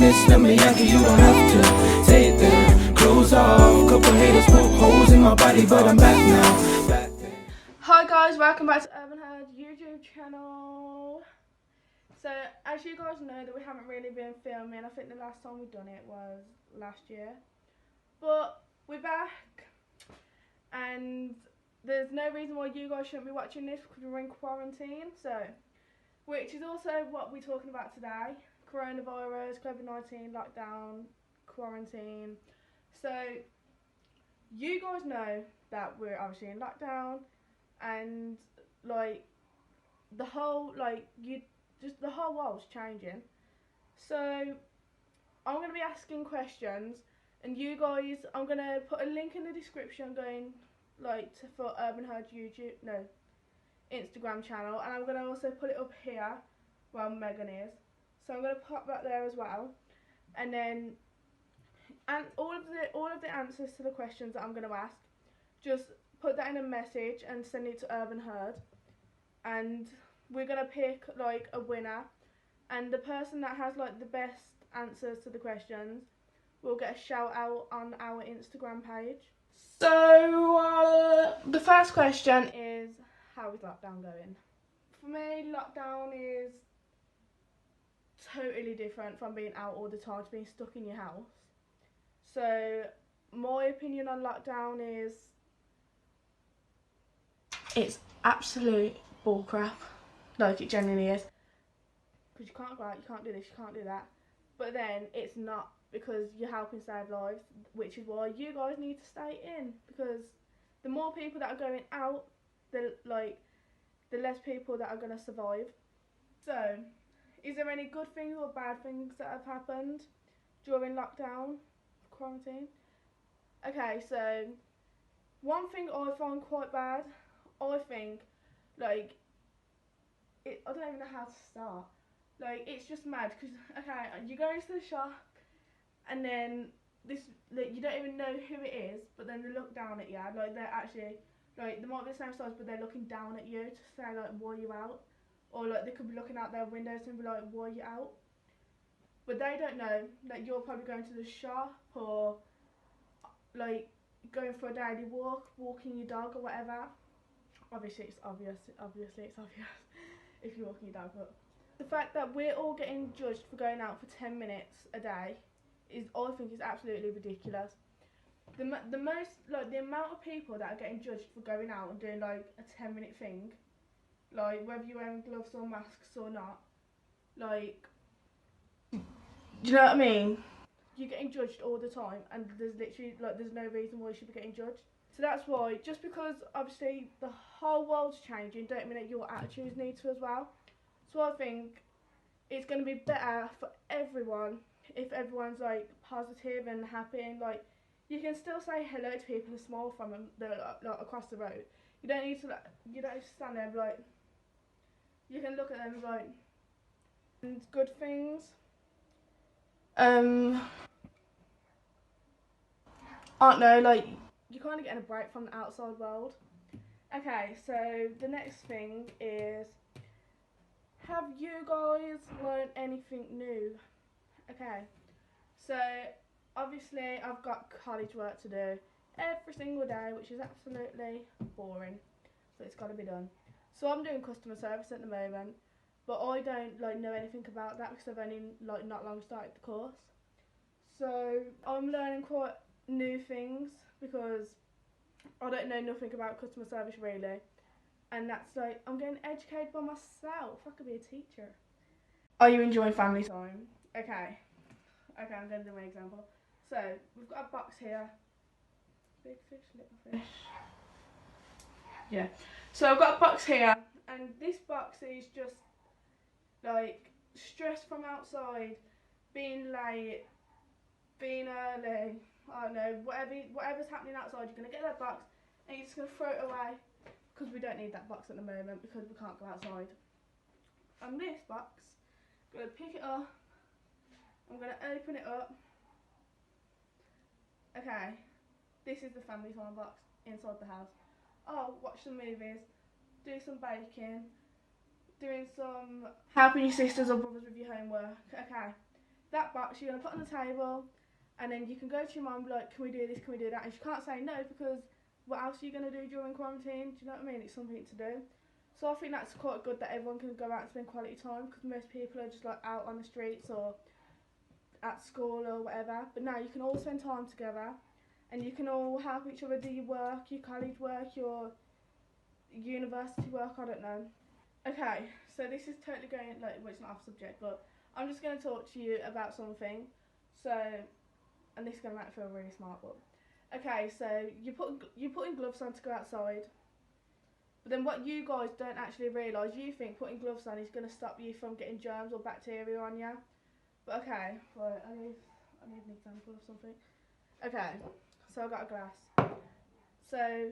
miss, let me Yankee, you don't have to take their clothes off. Couple haters poke holes in my body, but I'm back now. Back there. Hi guys, welcome back to Urban Herd YouTube channel. So as you guys know that we haven't really been filming. I think the last time we've done it was last year. But we're back and there's no reason why you guys shouldn't be watching this because we're in quarantine. So, which is also what we're talking about today. Coronavirus, COVID-19, lockdown, quarantine. So you guys know that we're obviously in lockdown and like the whole the whole world's changing. So I'm gonna be asking questions and you guys, I'm gonna put a link in the description going for Urban Herd Instagram channel, and I'm gonna also put it up here where Megan is. So I'm gonna pop that there as well, and then all of the answers to the questions that I'm gonna ask, just put that in a message and send it to Urban Herd, and we're gonna pick like a winner, and the person that has like the best answers to the questions will get a shout out on our Instagram page. So the first question is, how is lockdown going? For me, lockdown is totally different from being out all the time to being stuck in your house. So my opinion on lockdown is it's absolute bullcrap. Like, it genuinely is. Because you can't go out, you can't do this, you can't do that. But then it's not, because you're helping save lives, which is why you guys need to stay in. Because the more people that are going out, the less people that are going to survive. So, is there any good things or bad things that have happened during lockdown, quarantine? Okay, so one thing I find quite bad, I think, I don't even know how to start. It's just mad because, okay, you go into the shop and then you don't even know who it is, but then they look down at you. They're actually, they might be the same size, but they're looking down at you to say, why are you out? Or, they could be looking out their windows and be like, why are you out? But they don't know that you're probably going to the shop or, going for a daily walk, walking your dog or whatever. Obviously it's obvious if you're walking your dog, but the fact that we're all getting judged for going out for 10 minutes a day I think is absolutely ridiculous. The amount of people that are getting judged for going out and doing a 10-minute thing, whether you're wearing gloves or masks or not, do you know what I mean? You're getting judged all the time, and there's literally there's no reason why you should be getting judged. So that's why, just because obviously the whole world's changing, don't mean that your attitudes need to as well. So I think it's going to be better for everyone if everyone's positive and happy, and you can still say hello to people and smile from them across the road. You don't need to stand there and be you can look at them and good things. I don't know, you're kind of getting a break from the outside world. Okay, so the next thing is, have you guys learned anything new? Okay, so obviously I've got college work to do every single day, which is absolutely boring, so it's got to be done. So I'm doing customer service at the moment, but I don't know anything about that because I've only not long started the course. So I'm learning quite new things because I don't know nothing about customer service really, and that's I'm getting educated by myself. I could be a teacher. Are you enjoying family time? Okay, I'm going to do my example. So we've got a box here. Big fish, little fish. Yeah. So I've got a box here, and this box is just stress from outside, being late, being early. I don't know, whatever's happening outside, you're gonna get that box and you're just gonna throw it away because we don't need that box at the moment because we can't go outside. And this box, I'm gonna pick it up. I'm gonna open it up. Okay, this is the family time box inside the house. Oh, watch some movies, do some baking, doing some helping your sisters or brothers with your homework. Okay, that box you're going to put on the table, and then you can go to your mum and be like, can we do this, can we do that? And she can't say no, because what else are you going to do during quarantine? Do you know what I mean? It's something to do. So I think that's quite good that everyone can go out and spend quality time, because most people are just like out on the streets or at school or whatever. But now you can all spend time together, and you can all help each other do your work, your college work, your university work, I don't know. Okay, so this is totally going, like, well, it's not off subject, but I'm just going to talk to you about something. So, and this is going to make me feel really smart, but okay, so you're putting gloves on to go outside. But then what you guys don't actually realise, you think putting gloves on is going to stop you from getting germs or bacteria on you. But okay, right, I need an example of something. Okay, so I've got a glass. So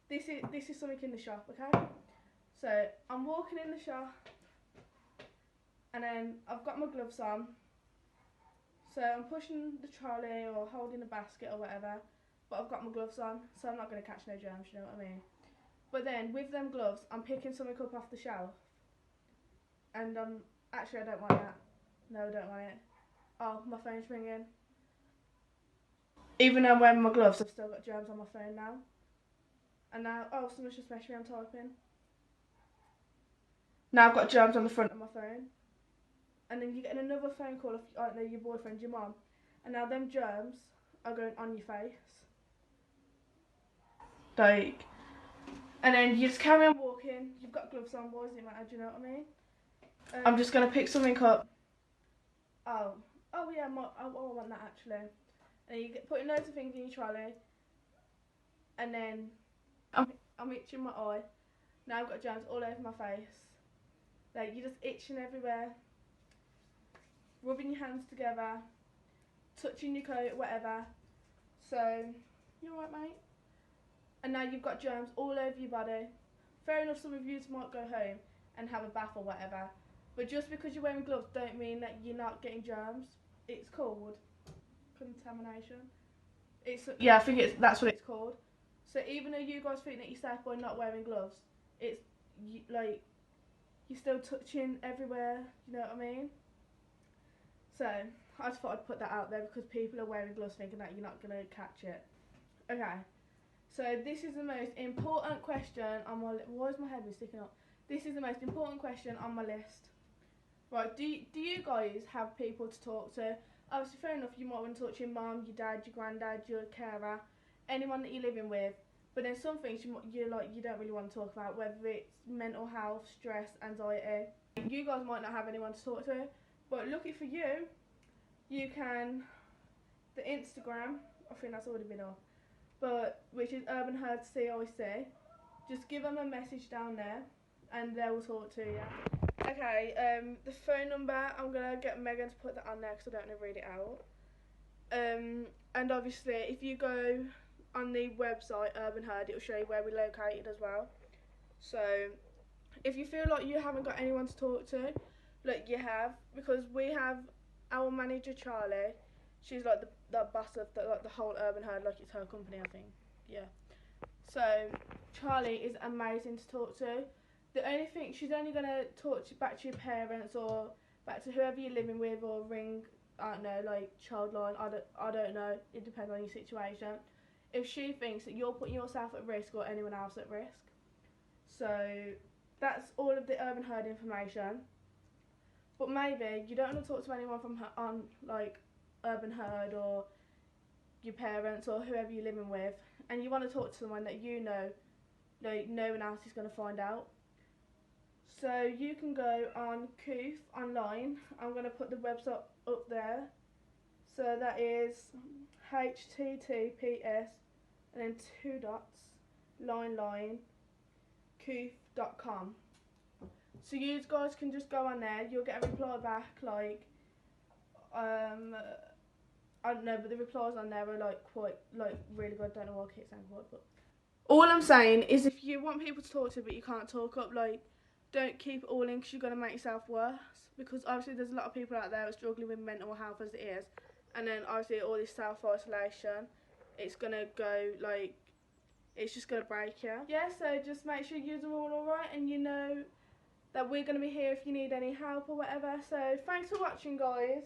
this is something in the shop, okay? So I'm walking in the shop, and then I've got my gloves on. So I'm pushing the trolley or holding a basket or whatever, but I've got my gloves on, so I'm not going to catch no germs, you know what I mean? But then with them gloves, I'm picking something up off the shelf, and actually I don't want that. No, I don't want it. Oh, my phone's ringing. Even though I'm wearing my gloves, I've still got germs on my phone now. And now, oh, someone's just messaged me, I'm typing. Now I've got germs on the front of my phone. And then you get another phone call of, I don't know, your boyfriend, your mum. And now them germs are going on your face. Like, and then you just carry on walking. You've got gloves on, boys, it matter, do you know what I mean? I'm just going to pick something up. Oh yeah, I want that actually. And you get putting loads of things in your trolley. And then I'm itching my eye. Now I've got germs all over my face. Like, you're just itching everywhere. Rubbing your hands together. Touching your coat, whatever. So, you alright, mate? And now you've got germs all over your body. Fair enough, some of you might go home and have a bath or whatever. But just because you're wearing gloves don't mean that you're not getting germs. It's called contamination. Yeah, I think that's what it's called. So even though you guys think that you're safe by not wearing gloves, it's like you're still touching everywhere. You know what I mean? So I just thought I'd put that out there because people are wearing gloves thinking that you're not gonna catch it. Okay. So this is the most important question on my list. Why is my head sticking up? This is the most important question on my list. Right, do you guys have people to talk to? Obviously, fair enough, you might want to talk to your mum, your dad, your granddad, your carer, anyone that you're living with. But then some things you don't really want to talk about, whether it's mental health, stress, anxiety. You guys might not have anyone to talk to, but lucky for you, you can, the Instagram, I think that's already been off, but which is Urban Herd CIC. Just give them a message down there, and they will talk to you. Okay, the phone number, I'm going to get Megan to put that on there because I don't know to read it out. And obviously, if you go on the website, Urban Herd, it will show you where we're located as well. So, if you feel like you haven't got anyone to talk to, look, you have, because we have our manager, Charlie. She's like the boss of the whole Urban Herd, like it's her company, I think. Yeah. So, Charlie is amazing to talk to. The only thing, she's only going to talk back to your parents or back to whoever you're living with, or ring, I don't know, like Childline, I don't know, it depends on your situation. If she thinks that you're putting yourself at risk or anyone else at risk. So that's all of the Urban Herd information. But maybe you don't want to talk to anyone from on like Urban Herd or your parents or whoever you're living with, and you want to talk to someone that you know, like no one else is going to find out. So you can go on Koof online. I'm going to put the website up there. So that is https and then 2 dots line koof.com. So you guys can just go on there. You'll get a reply back like I don't know, but the replies on there are like quite like really good. Don't know why I keep saying quite, but all I'm saying is if you want people to talk to but you can't talk up, like, don't keep it all in because you're going to make yourself worse. Because obviously there's a lot of people out there who are struggling with mental health as it is. And then obviously all this self-isolation, it's going to go, like, it's just going to break you. Yeah, so just make sure you're all alright and you know that we're going to be here if you need any help or whatever. So thanks for watching, guys.